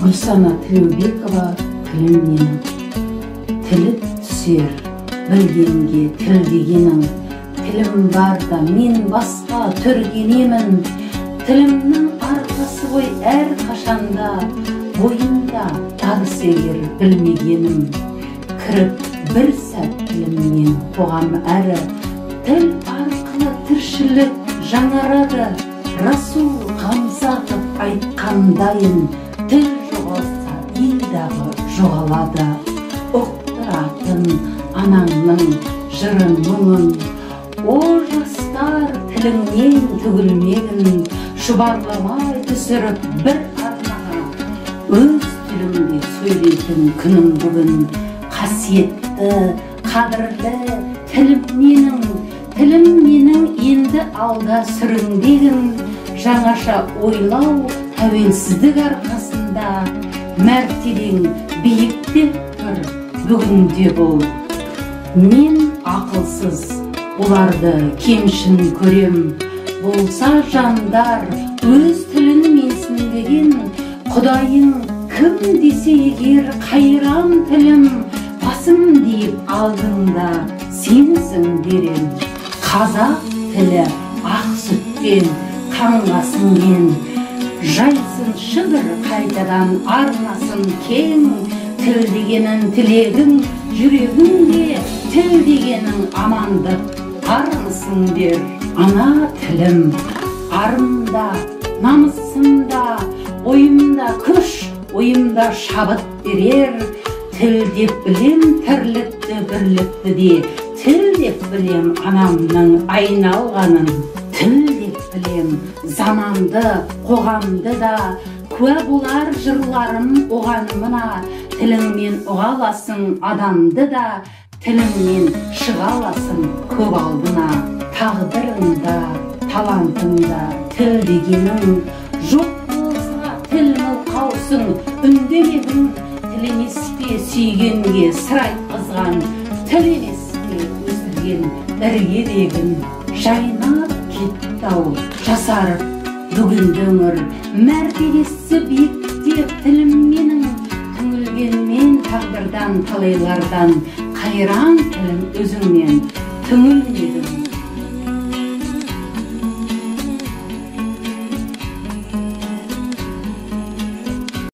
Гүлсана Тілеубекова тілім менің. Тілі түсер білгенге тіл дегенің. Тілім барда мен басқа түргенемін. Тілімнің арқасы ғой әр қашанда, бойымда дағыс егер білмегенім. Кіріп бір сәт тілімнен қоғам әрі, тіл арқылы тіршілік жаңарады. Расул Қамзатов айтқандайын, тіл жоғалса елдағы жоғалады. Ұқтыратын анаңның жырын мұңын, о жастар тіліңнен төгілмегін, шұбарламай түсіріп бір арнаға. Өз тіліңде сөйлейтін күнің бүгін, қасиетті, қадірлі тілім менің енді алда сүріндегін. Жаңаша ойлау тәуелсіздік арқасында, мәртебең биікте тұр бүгінде бұл. Мен ақылсыз оларды кемшін көрем, болса жандар өз тілін менсінбеген. Құдайың кім десе егер қайран тілім, басым дейіп алдыңда сенсің берем. Қазақ тілі ақ сүтпен қанға сіңген, жайсын шыбыр қайтадан арнасын кең. Тіл дегенің тілегің жүрегіңде, тіл дегенің амандық армысың дер. Ана тілім арымда, намысымда, ойымда күш, ойымда шабыт берер. Тіл деп білем тірлікті бірлікті де, тіл деп білем анамның айналғанын. Тіл деп білем заманды, қоғамды да, куә болар жырларым оған мына. Тіліңмен ұғаласың адамды да, тіліңмен шығаласың көп алдына. Тағдырыңда, талантыңда тіл дегенің, жоқ болса тіл мылқаусың үндемедің. Тіл емес пе сүйгенге сыр айтқызған, тіл емес пе өсірген іргедегін. Жайнап кетті-ау жасарып бүгінгі өңір, мәртебесі биіктеп тілім менің. Түңілгенмен тағдырдан талайлардан, қайран тілім өзіңнен түңілмедім.